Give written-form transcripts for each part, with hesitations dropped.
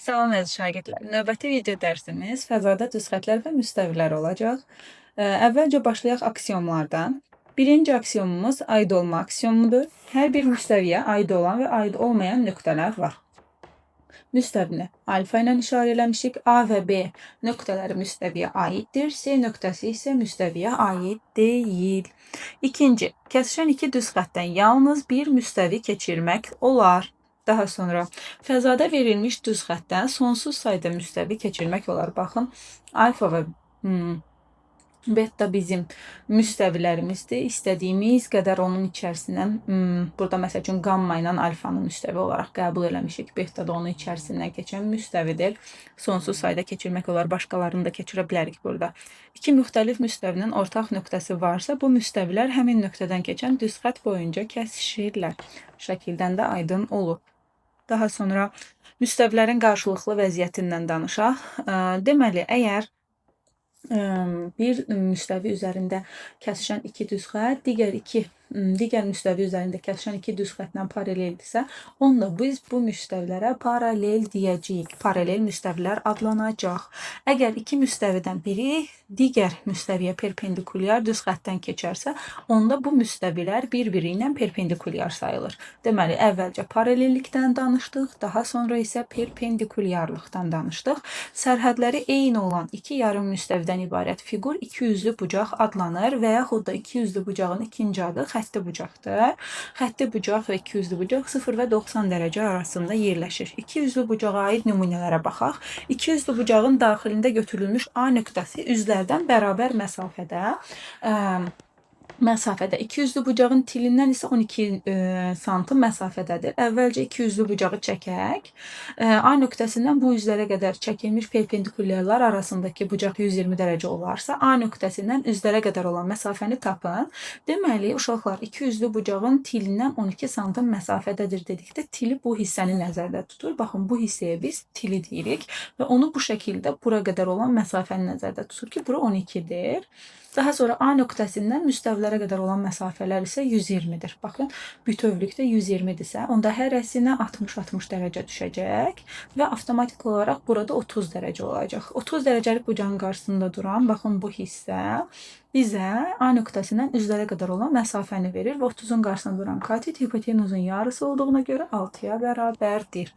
Salam əziz şagirdlər. Növbəti video dərsimiz fəzada düz xəttlər və müstəvilər olacaq. Əvvəlcə başlayaq aksiomlardan. Birinci aksiomumuz aid olma aksiomudur. Hər bir müstəviyə aid olan və aid olmayan nöqtələr var. Müstəvini alfa ilə işarə eləmişik. A və B nöqtələri müstəviyə aiddir. C nöqtəsi isə müstəviyə aid deyil. İkinci, kəsişən iki düz xəttdən yalnız bir müstəvi keçirmək olar. Daha sonra fəzada verilmiş düz xəttdən sonsuz sayda müstəvi keçirmək olar. Baxın, alfa və beta bizim müstəvilərimizdir. İstədiyimiz qədər onun içərisindən, burada məsəl üçün qamma ilə alfanı müstəvi olaraq qəbul eləmişik. Beta da onun içərisindən keçən müstəvidir. Sonsuz sayda keçirmək olar. Başqalarını da keçirə bilərik burada. İki müxtəlif müstəvinin ortaq nöqtəsi varsa, bu müstəvilər həmin nöqtədən keçən düz xətt boyunca kəsişirlər. Şəkildən də aydın olur. Daha sonra müstəvilərin qarşılıqlı vəziyyətindən danışaq. Deməli, əgər bir müstəvi üzərində kəsişən iki düz xətt digər müstəvi üzərində kəsişən iki düz xəttlə paraleldirsə, onda biz bu müstəvilərə paralel deyəcəyik. Paralel müstəvilər adlanacaq. Əgər iki müstəvidən biri digər müstəviyə perpendikulyar düz xəttdən keçərsə, onda bu müstəvilər bir-biri ilə perpendikulyar sayılır. Deməli, əvvəlcə paralellikdən danışdıq, daha sonra isə perpendikulyarlıqdan danışdıq. Sərhədləri eyni olan iki yarım müstəvidən ibarət fiqur ikiyüzlü bucaq adlanır və yaxud da ikiyüzlü bucağın ikinci adı xətti bucaqdır. Xətti bucaq və ikiyüzlü bucaq 0 və 90 dərəcə arasında yerləşir. İkiyüzlü bucağa aid nümunələrə baxaq. İkiyüzlü bucağın daxilində götürülmüş A nöqtəsi üzlərdən bərabər məsafədə. İkiyüzlü bucağın tilindən isə 12 santim məsafədədir. Əvvəlcə ikiyüzlü bucağı çəkək. A nöqtəsindən bu üzlərə qədər çəkilmiş perpendikulyarlar arasındakı bucaq 120 dərəcə olarsa, A nöqtəsindən üzlərə qədər olan məsafəni tapın. Deməli, uşaqlar, ikiyüzlü bucağın tilindən 12 santim məsafədədir dedikdə tili bu hissəni nəzərdə tutur. Baxın, bu hissəyə biz tili deyirik və onu bu şəkildə bura qədər olan məsafəni nəzərdə tutur ki, bura 12-dir. Daha sonra A nöqtəsindən müstəvilərə qədər olan məsafələr isə 120-dir. Baxın, bütövlükdə 120-dirsə, onda hərəsinə 60-60 dərəcə düşəcək və avtomatik olaraq burada 30 dərəcə olacaq. 30 dərəcəlik bucağın qarşısında duran, baxın bu hissə bizə A nöqtəsindən üzlərə qədər olan məsafəni verir və 30-un qarşısında duran katet hipotenuzun yarısı olduğuna görə 6-ya bərabərdir.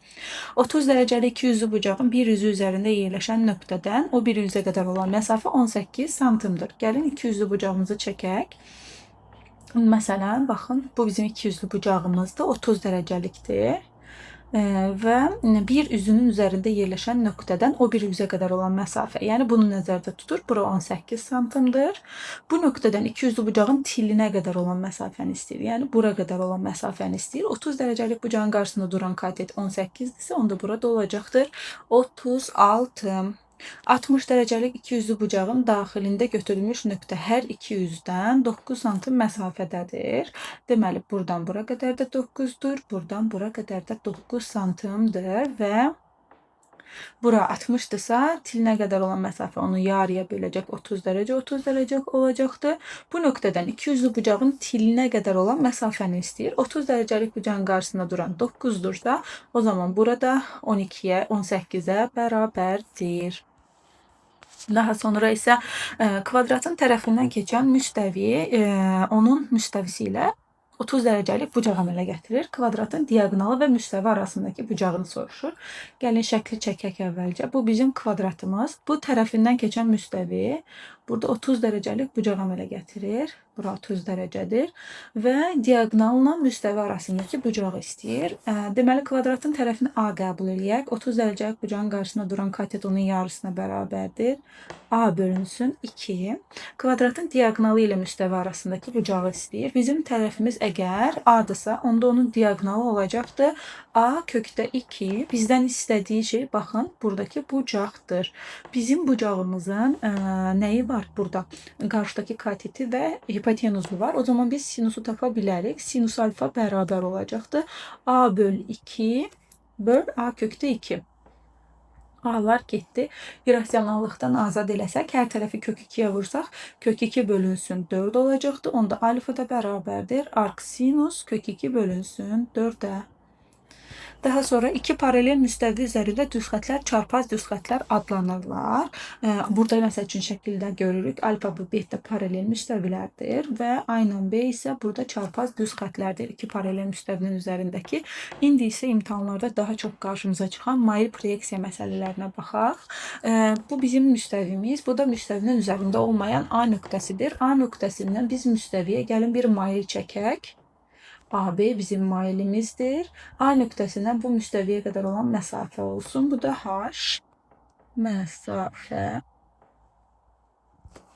30 dərəcəli ikiyüzlü bucağın bir üzü üzərində yerləşən nöqtədən o bir üzə qədər olan məsafə 18 santimdir. Gəlin ikiyüzlü bucağımızı çəkək. Məsələn, baxın, bu bizim ikiyüzlü bucağımızdır, 30 dərəcəlikdir. Və bir üzünün üzərində yerləşən nöqtədən o bir üzə qədər olan məsafə, yəni bunu nəzərdə tutur. Bura 18 santimdir. Bu nöqtədən ikiyüzlü bucağın tilinə qədər olan məsafəni istəyir. Yəni bura qədər olan məsafəni istəyir. 30 dərəcəlik bucağın qarşısında duran katet 18-dirsə, onda burada olacaqdır 36. 60 dərəcəlik ikiyüzlü bucağın daxilində götürülmüş nöqtə hər iki üzdən 9 santim məsafədədir. Deməli, buradan bura qədər də 9-dur, buradan bura qədər də 9 santimdir və bura 60-dırsa, tilinə qədər olan məsafə onu yarıya böləcək 30 dərəcə olacaqdır. Bu nöqtədən ikiyüzlü bucağın tilinə qədər olan məsafəni istəyir. 30 dərəcəlik bucağın qarşısında duran 9-dursa, o zaman burada 12-yə, 18-ə bərabərdir. Daha sonra isə kvadratın tərəfindən keçən müstəvi onun müstəvisi ilə 30 dərəcəlik bucaq əmələ gətirir. Kvadratın diaqonalı və müstəvi arasındakı bucağını soruşur. Gəlin şəkli çəkək əvvəlcə. Bu bizim kvadratımız. Bu tərəfindən keçən müstəvi burada 30 dərəcəlik bucaq əmələ gətirir. Bura 30 dərəcədir və diaqonalla müstəvi arasındakı bucağı istəyir. Deməli, kvadratın tərəfini A qəbul eləyək. 30 dərəcəlik bucağın qarşısında duran katet onun yarısına bərabərdir. A bölünsün 2. Kvadratın diaqonalı ilə müstəvi arasındakı bucağı istəyir. Bizim tərəfimiz əgər A-dırsa, onda onun diaqonalı olacaqdır. A kökdə 2. Bizdən istədiyi şey, baxın, buradakı bucaqdır. Bizim bucağımızın nəyi var burada? Qarşıdakı kateti və hipotenuzu var. O zaman biz sinusu tapa bilərik. Sinus alfa bərabər olacaqdır. A bölü 2 böl A kökdə 2. A'lar getdi. İrasionallıqdan azad eləsək, hər tərəfi kök 2-yə vursaq, kök 2 bölünsün 4 olacaqdır. Onda alfa da bərabərdir. Arc sinus kök 2 bölünsün 4-ə. Daha sonra iki paralel müstəvi üzərində düz xətlər çarpaz düz xətlər adlanırlar. Burada məsəl üçün şəkildə görürük. Alfa bu beta paralel müstəvilərdir və A ilə B isə burada çarpaz düz xətlərdir. İki paralel müstəvinin üzərindəki. İndi isə imtahanlarda daha çox qarşımıza çıxan mail proyeksiya məsələlərinə baxaq. Bu bizim müstəvimiz. Bu da müstəvinin üzərində olmayan A nöqtəsidir. A nöqtəsindən biz müstəviyə gəlin bir mail çəkək. AB bizim mailimizdir. A nöqtəsindən bu müstəviyə qədər olan məsafə olsun. Bu da H məsafə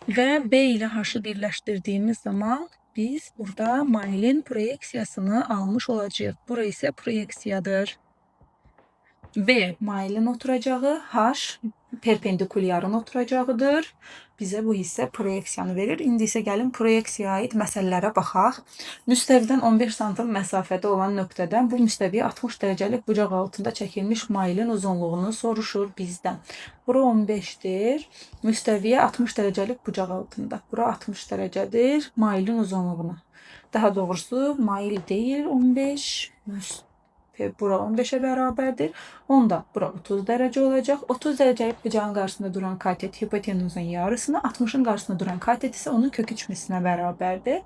və B ilə H-ı birləşdirdiyimiz zaman biz burada mailin proyeksiyasını almış olacağıq. Bura isə proyeksiyadır. B mailin oturacağı, H perpendikulyarın oturacağıdır. Bizə bu hissə proyeksiyanı verir. İndi isə gəlin proyeksiyaya aid məsələlərə baxaq. Müstəvidən 15 sm məsafədə olan nöqtədən bu müstəviyə 60 dərəcəlik bucaq altında çəkilmiş mailin uzunluğunu soruşur bizdən. Bura 15-dir. Müstəviyə 60 dərəcəlik bucaq altında. Bura 60 dərəcədir. Mailin uzunluğunu. Daha doğrusu mail deyil 15. Bura 15'e bərabərdir. Onda bura 30 dərəcə olacaq. 30 dərəcəlik bucağın qarşısında duran katet hipotenuzun yarısını, 60'ın qarşısında duran katet isə onun kök üçməsinə bərabərdir.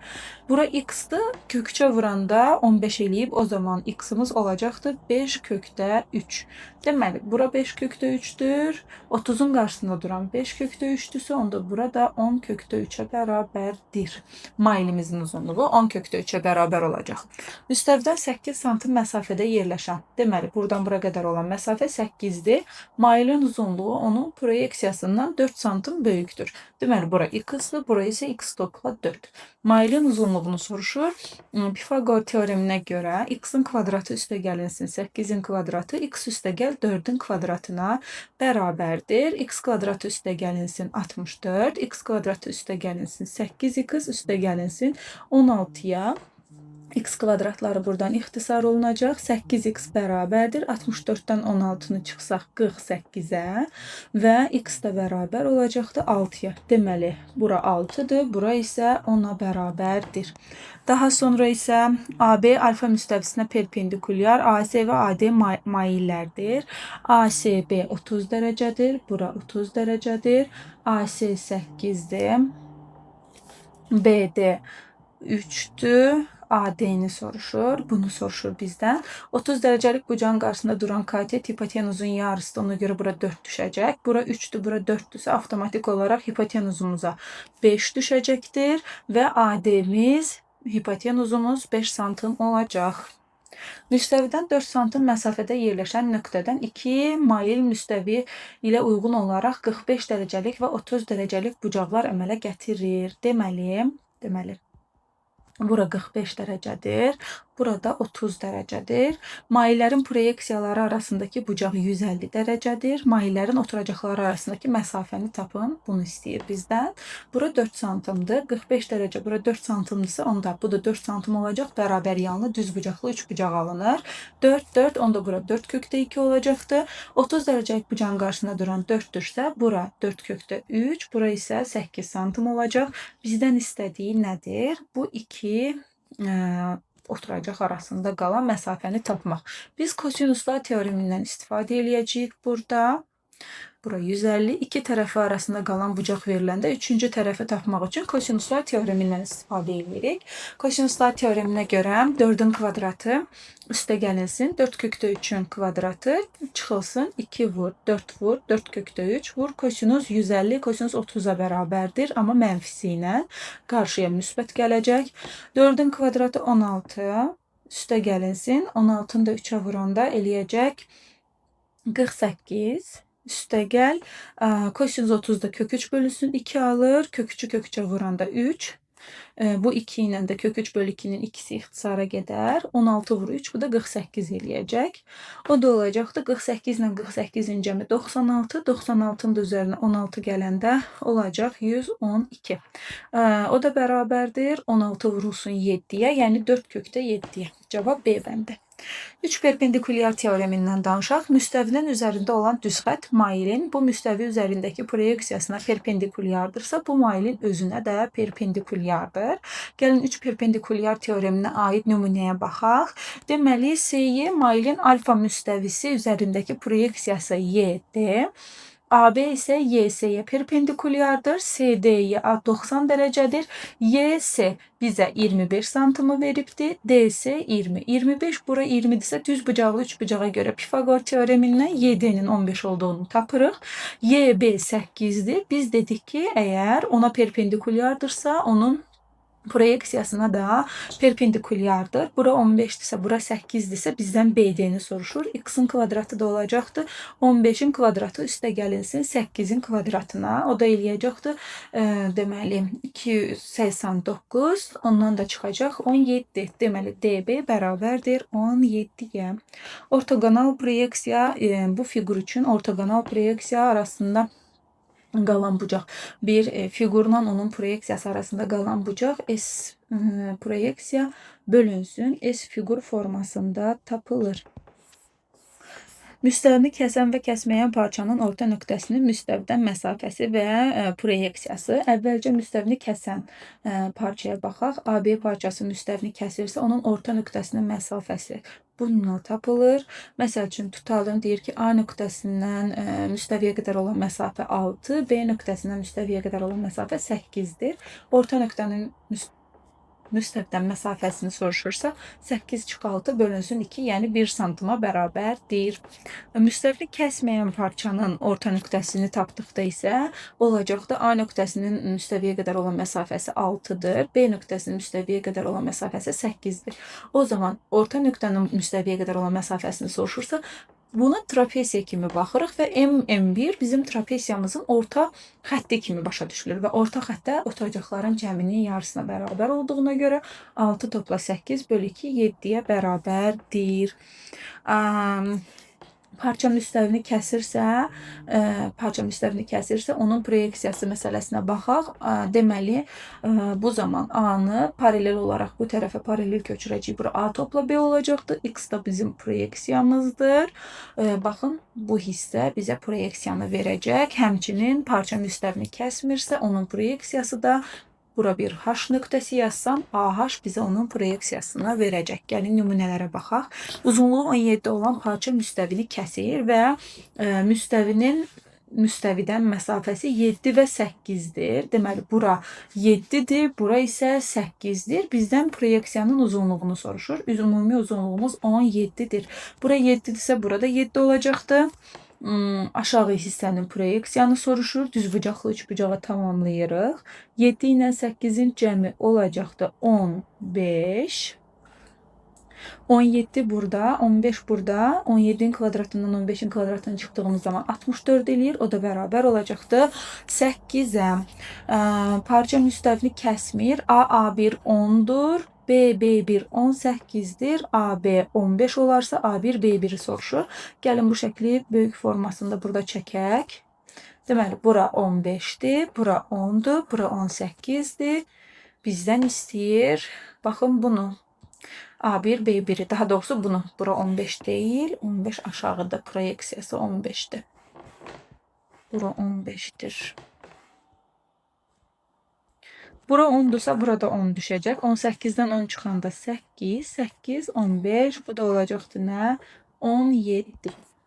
Bura x-dır. Kök 3'ə vuranda 15 eləyib, o zaman x-ımız olacaqdır 5 kökdə 3. Deməli, bura 5 kökdə 3'dür. 30'un qarşısında duran 5 kökdə 3'dürsə, onda burada 10 kökdə 3'ə bərabərdir. Mailimizin uzunluğu 10 kökdə 3'ə bərabər olacaq. Müstəvidən 8 sm məsafədə yerləşən. Deməli, buradan bura qədər olan məsafə 8-dir. Mailin uzunluğu onun proyeksiyasından 4 sm böyükdür. Deməli, bura x-dır, bura isə x topla 4. Mailin uzunluğunu soruşur. Pifagor teoreminə görə x-in kvadratı üstə gəlinsin 8-in kvadratı x üstə gəl 4-ün kvadratına bərabərdir. X kvadratı üstə gəlinsin 64, x kvadratı üstə gəlinsin 8x üstə gəlinsin 16-ya. X kvadratları buradan ixtisar olunacaq. 8x bərabərdir. 64-dən 16-nı çıxsaq 48-ə və x də bərabər olacaqdır 6-ya. Deməli, bura 6-dır, bura isə 10-a bərabərdir. Daha sonra isə AB alfa müstəvisinə perpendikulyar, AC və AD maillərdir. ACB 30 dərəcədir, bura 30 dərəcədir. AC 8-dir. BD 3'dür. AD'ni soruşur. Bunu soruşur bizdən. 30 dərəcəlik bucağın qarşısında duran katet hipotenuzun yarısıdır. Ona görə bura 4 düşəcək. Bura 3'dür, bura 4'dürsə avtomatik olaraq hipotenuzumuza 5 düşəcəkdir və AD'miz, hipotenuzumuz 5 sm olacaq. Müstəvidən 4 sm məsafədə yerləşən nöqtədən iki mail müstəvi ilə uyğun olaraq 45 dərəcəlik və 30 dərəcəlik bucaqlar əmələ gətirir. Deməli, bura 45 dərəcədir, burada 30 dərəcədir. Maillərin proyeksiyaları arasındakı bucaq 150 dərəcədir. Maillərin oturacaqları arasındakı məsafəni tapın. Bunu istəyir bizdən. Bura 4 sm-dır. 45 dərəcə bura 4 sm-dırsa, onda bu da 4 sm olacaq. Bərabər yanlı düz bucaqlı 3 bucaq alınır. 4, 4, onda bura 4 kökdə 2 olacaqdır. 30 dərəcəlik bucağın qarşısında duran 4-dürsə, bura 4 kökdə 3, bura isə 8 sm olacaq. Bizdən istədiyi nədir? Bu iki oturacaq arasında qalan məsafəni tapmaq. Biz kosinuslar teoremindən istifadə eləyəcəyik burada. Bura 150, iki tərəfi arasında qalan bucaq veriləndə üçüncü tərəfi tapmaq üçün kosinuslar teoremindən istifadə edirik. Kosinuslar teoreminə görə 4'ün kvadratı üstə gəlinsin, 4 kökdə 3'ün kvadratı çıxılsın, 2 vur, 4 vur, 4 kökdə 3 vur, kosinus 150, kosinus 30'a bərabərdir, amma mənfisi ilə qarşıya müsbət gələcək. 4'ün kvadratı 16, üstə gəlinsin, 16'ını da 3'ə vuranda eləyəcək 48. Üstə gəl, kosinus 30'da kök 3 bölünsün 2 alır, kök 3'ü kök 3'ə vuranda 3. Bu 2 ilə də kök 3 bölü 2'nin ikisi ixtisara gedər. 16 vur 3, bu da 48 eləyəcək. O da olacaqdır, 48 ilə 48'in cəmi 96, 96'ın da üzərinə 16 gələndə olacaq 112. O da bərabərdir, 16 vurulsun 7'yə, yəni 4 kökdə 7'yə. Cavab B bəndi. Üç perpendikulyar teoremindən danışaq. Müstəvinin üzərində olan düz xətt mailin bu müstəvi üzərindəki proyeksiyasına perpendikulyardırsa, bu mailin özünə də perpendikulyardır. Gəlin üç perpendikulyar teoreminə aid nümunəyə baxaq. Deməli, SY mailin alfa müstəvisi üzərindəki proyeksiyası YD. AB isə YS-yə perpendikulyardır. CD-yə 90 dərəcədir. YS bizə 25 santımı veribdir. DS 20. 25 bura 20-dirsə düz bucaqlı üç bucağa görə Pifagor teoremindən YD-nin 15 olduğunu tapırıq. YB 8-dir. Biz dedik ki, əgər ona perpendikulyardırsa, onun proyeksiyasına da perpendikulyardır. Bura 15-dirsə, bura 8-dirsə bizdən BD-ni soruşur. X-in kvadratı da olacaqdır. 15-in kvadratı üstə gəlinsin 8-in kvadratına. O da eləyəcəkdir. Deməli 289. Ondan da çıxacaq 17. Deməli DB bərabərdir 17-yə. Ortogonal proyeksiya, bu fiqur üçün ortogonal proyeksiya arasında qalan bucaq. Bir fiqurla onun proyeksiyası arasında qalan bucaq S proyeksiya bölünsün S fiqur formasında tapılır. Müstəvini kəsən və kəsməyən parçanın orta nöqtəsinin müstəvidən məsafəsi və proyeksiyası. Əvvəlcə müstəvini kəsən parçaya baxaq. AB parçası müstəvini kəsirsə, onun orta nöqtəsinin məsafəsi bununla tapılır. Məsəl üçün tutalım, deyir ki, A nöqtəsindən müstəviyə qədər olan məsafə 6, B nöqtəsindən müstəviyə qədər olan məsafə 8-dir. Orta nöqtənin müstəvidən məsafəsini soruşursa, 8-6 bölünsün 2, yəni 1 santıma bərabərdir. Müstəvini kəsməyən parçanın orta nöqtəsini tapdıqda isə olacaqda A nöqtəsinin müstəviyə qədər olan məsafəsi 6-dır. B nöqtəsinin müstəviyə qədər olan məsafəsi 8-dir. O zaman orta nöqtənin müstəviyə qədər olan məsafəsini soruşursa, buna trapesiya kimi baxırıq və M1 bizim trapesiyamızın orta xətti kimi başa düşülür və orta xəttə oturacaqların cəminin yarısına bərabər olduğuna görə 6 topla 8 bölü 2 7-yə bərabərdir. Parça müstəvini kəsirsə, onun proyeksiyası məsələsinə baxaq. Deməli, bu zaman A-nı paralel olaraq bu tərəfə paralel köçürəcəyik. Bura A topla B olacaqdır. X da bizim proyeksiyamızdır. Baxın, bu hissə bizə proyeksiyanı verəcək. Həmçinin parça müstəvini kəsmirsə, onun proyeksiyası da bura bir H nöqtəsi yazsam, AH bizə onun proyeksiyasını verəcək. Gəlin nümunələrə baxaq. Uzunluğu 17 olan parça müstəvini kəsir və müstəvidən məsafəsi 7 və 8-dir. Deməli, bura 7-dir, bura isə 8-dir. Bizdən proyeksiyanın uzunluğunu soruşur. Ümumi uzunluğumuz 17-dir. Bura 7-dirsə, burada 7 olacaqdır. Aşağı hissənin proyeksiyanı soruşur. Düzbucaqlı üçbucağı tamamlayırıq. 7 ilə 8-in cəmi olacaqdır 15. 17 burada, 15 burada. 17-in kvadratından 15-in kvadratını çıxdığımız zaman 64 eləyir. O da bərabər olacaqdır 8-ə. Parça müstəvini kəsmir. A1 10-dur. B1 18-dir. AB 15 olarsa A1 B1-i soruşur. Gəlin bu şəkli böyük formasında burada çəkək. Deməli, bura 15-dir, bura 10-dur, bura 18-dir. Bizdən istəyir. Baxın bunu. A1 B1-i, daha doğrusu bunu. Bura 15 deyil, 15 aşağıda, proyeksiyası 15-dir. Bura 15-dir. Bura 10-dursa burada 10 düşəcək. 18-dən 10 çıxanda 8, 8, 15. Bu da olacaqdır nə? 17.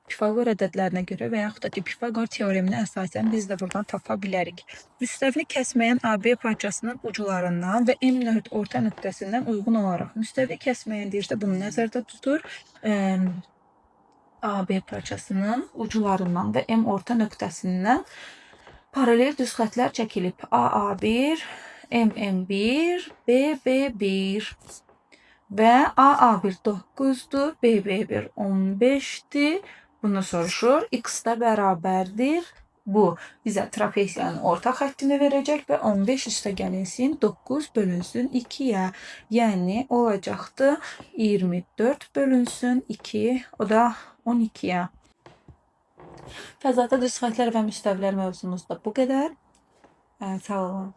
Pifagor ədədlərinə görə və yaxud da Pifagor teoreminə əsasən biz də buradan tapa bilərik. Müstəvini kəsməyən AB parçasının ucularından və M orta nöqtəsindən uyğun olaraq. Müstəvini kəsməyən deyirsə, bunu nəzərdə tutur. AB parçasının ucularından və M orta nöqtəsindən paralel düz xətlər çəkilib. AA1, MM1, BB1 və AA1 9-dur, BB1 15-dir. Bunu soruşur. X da bərabərdir. Bu bizə trapesiyanın orta xəttini verəcək və 15 üstə gəlinsin 9 bölünsün 2-yə. Yəni olacaqdır 24 bölünsün 2, o da 12-yə. Fəzada düz xəttlər və müstəvilər mövzumuz da bu qədər. Sağ olun.